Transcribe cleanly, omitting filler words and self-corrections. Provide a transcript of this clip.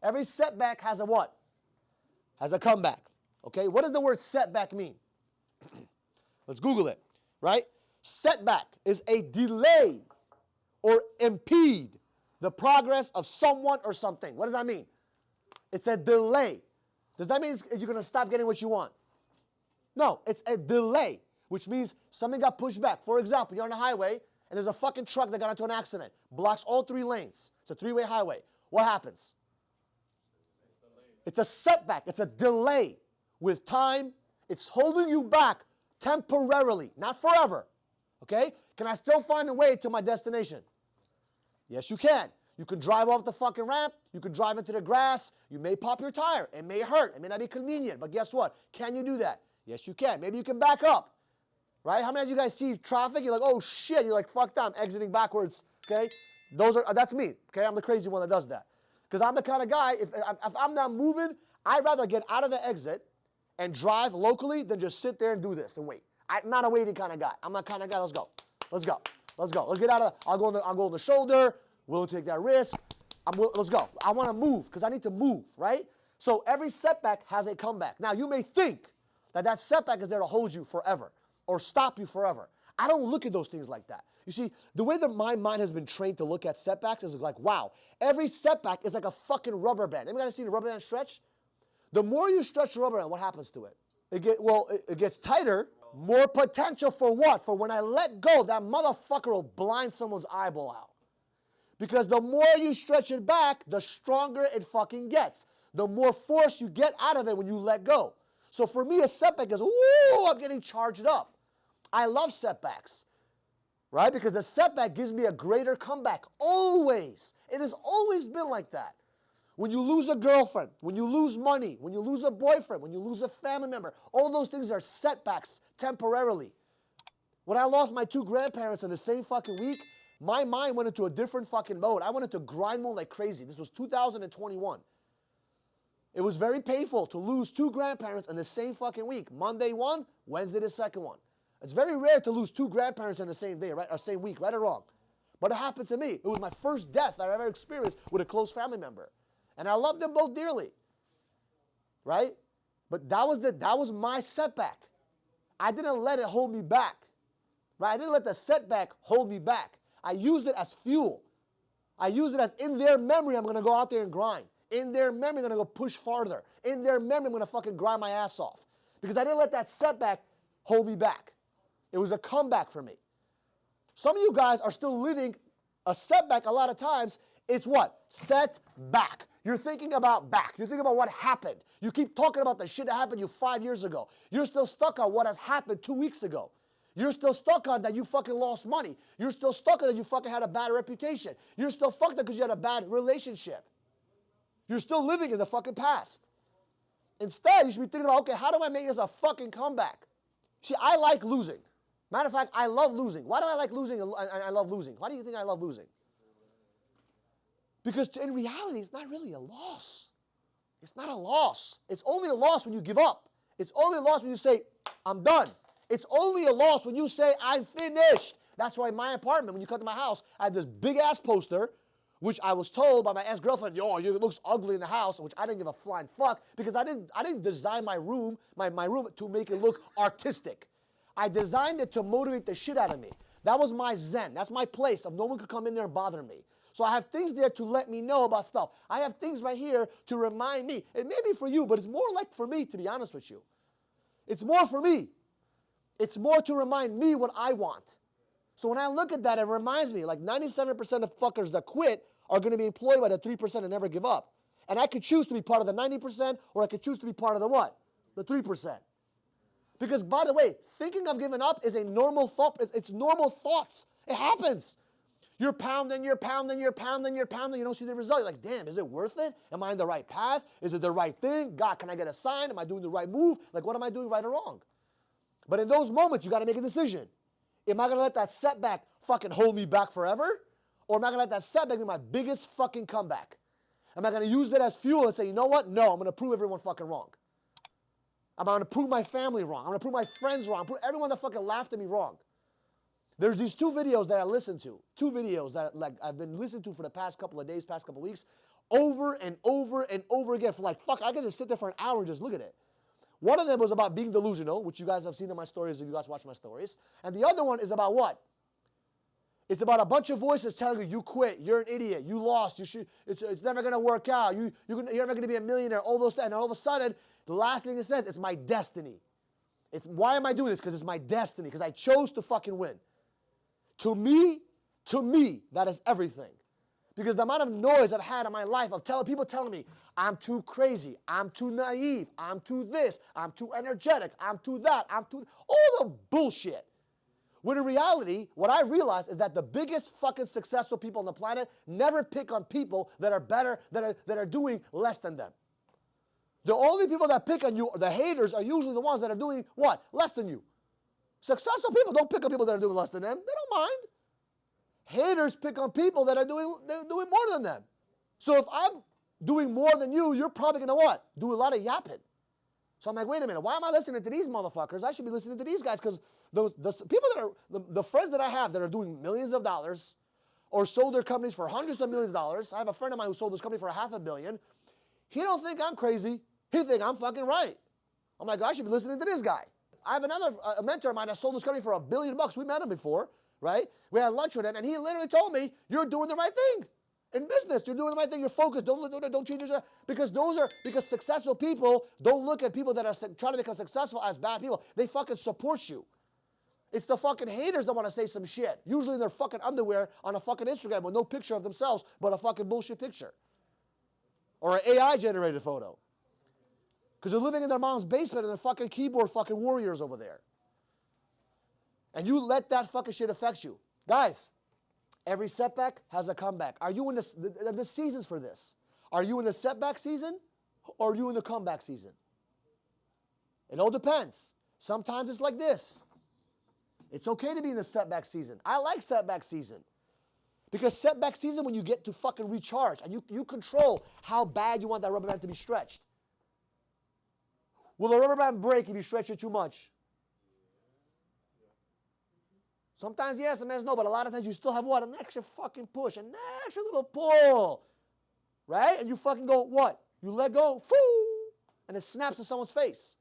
Every setback has a what? Has a comeback. Okay, what does the word setback mean? Let's Google it, right? Setback is a delay or impede the progress of someone or something. What does that mean? It's a delay. Does that mean you're going to stop getting what you want? No, it's a delay, which means something got pushed back. For example, you're on the highway and there's a fucking truck that got into an accident, blocks all 3 lanes. It's a 3-way highway. What happens? It's a setback. It's a delay with time. It's holding you back temporarily, not forever. Okay? Can I still find a way to my destination? Yes, you can. You can drive off the fucking ramp. You can drive into the grass. You may pop your tire. It may hurt. It may not be convenient. But guess what? Can you do that? Yes, you can. Maybe you can back up. Right? How many of you guys see traffic? You're like, oh shit. You're like, fuck that. I'm exiting backwards. Okay? That's me. Okay? I'm the crazy one that does that. Because I'm the kind of guy, if I'm not moving, I'd rather get out of the exit and drive locally than just sit there and do this and wait. I'm not a waiting kind of guy. I'm that kind of guy. Let's go. Let's go. Let's go. Let's get out of I'll go on the shoulder. Willing to take that risk. Let's go. I want to move because I need to move, right? So every setback has a comeback. Now, you may think that setback is there to hold you forever or stop you forever. I don't look at those things like that. You see, the way that my mind has been trained to look at setbacks is like, wow, every setback is like a fucking rubber band. Anybody seen a rubber band stretch? The more you stretch the rubber band, what happens to it? It gets tighter. More potential for what? For when I let go, that motherfucker will blind someone's eyeball out. Because the more you stretch it back, the stronger it fucking gets. The more force you get out of it when you let go. So for me, a setback is, ooh, I'm getting charged up. I love setbacks, right? Because the setback gives me a greater comeback. Always. It has always been like that. When you lose a girlfriend, when you lose money, when you lose a boyfriend, when you lose a family member, all those things are setbacks temporarily. When I lost my 2 grandparents in the same fucking week, my mind went into a different fucking mode. I went into grind mode like crazy. This was 2021. It was very painful to lose 2 grandparents in the same fucking week. Monday one, Wednesday the second one. It's very rare to lose 2 grandparents in the same day, right? Or same week, right or wrong. But it happened to me. It was my first death that I've ever experienced with a close family member. And I loved them both dearly. Right? But that was my setback. I didn't let it hold me back. Right? I didn't let the setback hold me back. I used it as fuel. I used it as, in their memory, I'm going to go out there and grind. In their memory, I'm going to go push farther. In their memory, I'm going to fucking grind my ass off. Because I didn't let that setback hold me back. It was a comeback for me. Some of you guys are still living a setback a lot of times. It's what? Setback. You're thinking about back. You're thinking about what happened. You keep talking about the shit that happened to you 5 years ago. You're still stuck on what has happened 2 weeks ago. You're still stuck on that you fucking lost money. You're still stuck on that you fucking had a bad reputation. You're still fucked up because you had a bad relationship. You're still living in the fucking past. Instead, you should be thinking about, okay, how do I make this a fucking comeback? See, I like losing. Matter of fact, I love losing. Why do I like losing and I love losing? Why do you think I love losing? Because in reality, it's not really a loss. It's not a loss. It's only a loss when you give up. It's only a loss when you say, I'm done. It's only a loss when you say, I'm finished. That's why in my apartment, when you come to my house, I had this big-ass poster, which I was told by my ex-girlfriend, yo, it looks ugly in the house, which I didn't give a flying fuck, because I didn't design my room, my room to make it look artistic. I designed it to motivate the shit out of me. That was my zen. That's my place of no one could come in there and bother me. So I have things there to let me know about stuff. I have things right here to remind me. It may be for you, but it's more like for me, to be honest with you. It's more for me. It's more to remind me what I want. So when I look at that, it reminds me, like 97% of fuckers that quit are going to be employed by the 3% and never give up. And I could choose to be part of the 90%, or I could choose to be part of the what? The 3%. Because, by the way, thinking of giving up is a normal thought. It's normal thoughts. It happens. You're pounding, you're pounding, you're pounding, you're pounding. You don't see the result. You're like, damn, is it worth it? Am I in the right path? Is it the right thing? God, can I get a sign? Am I doing the right move? Like, what am I doing right or wrong? But in those moments, you got to make a decision. Am I going to let that setback fucking hold me back forever? Or am I going to let that setback be my biggest fucking comeback? Am I going to use that as fuel and say, you know what? No, I'm going to prove everyone fucking wrong. I'm going to prove my family wrong. I'm going to prove my friends wrong. Prove everyone that fucking laughed at me wrong. There's these 2 videos that I listened to. 2 videos that like I've been listening to for the past couple of days, past couple of weeks. over and over and over again for like, fuck, I could just sit there for an hour and just look at it. One of them was about being delusional, which you guys have seen in my stories if you guys watch my stories. And the other one is about what? It's about a bunch of voices telling you, you quit, you're an idiot, you lost, it's never going to work out, you're never going to be a millionaire, all those things. And all of a sudden, the last thing it says, it's my destiny. Why am I doing this? Because it's my destiny, because I chose to fucking win. To me, that is everything. Because the amount of noise I've had in my life of people telling me, I'm too crazy, I'm too naive, I'm too this, I'm too energetic, I'm too that, all the bullshit. When in reality, what I realized is that the biggest fucking successful people on the planet never pick on people that are better, that are doing less than them. The only people that pick on you, the haters, are usually the ones that are doing what? Less than you. Successful people don't pick on people that are doing less than them. They don't mind. Haters pick on people that are doing more than them. So if I'm doing more than you, you're probably going to what? Do a lot of yapping. So I'm like, wait a minute, why am I listening to these motherfuckers? I should be listening to these guys because the people that are, the friends that I have that are doing millions of dollars or sold their companies for hundreds of millions of dollars. I have a friend of mine who sold his company for $500 million. He don't think I'm crazy. He think I'm fucking right. I'm like, I should be listening to this guy. I have another a mentor of mine that sold his company for $1 billion. We met him before, right? We had lunch with him, and he literally told me, you're doing the right thing. In business, you're doing the right thing. You're focused. Don't change yourself. Because successful people don't look at people that are trying to become successful as bad people. They fucking support you. It's the fucking haters that want to say some shit. Usually in their fucking underwear on a fucking Instagram with no picture of themselves, but a fucking bullshit picture. Or an AI-generated photo. Because they're living in their mom's basement and they're fucking keyboard fucking warriors over there. And you let that fucking shit affect you. Guys, every setback has a comeback. Are you in the seasons for this? Are you in the setback season or are you in the comeback season? It all depends. Sometimes it's like this. It's okay to be in the setback season. I like setback season. Because setback season when you get to fucking recharge and you control how bad you want that rubber band to be stretched. Will a rubber band break if you stretch it too much? Sometimes yes, sometimes no, but a lot of times you still have what? An extra fucking push, an extra little pull. Right? And you fucking go, what? You let go, foo, and it snaps in someone's face.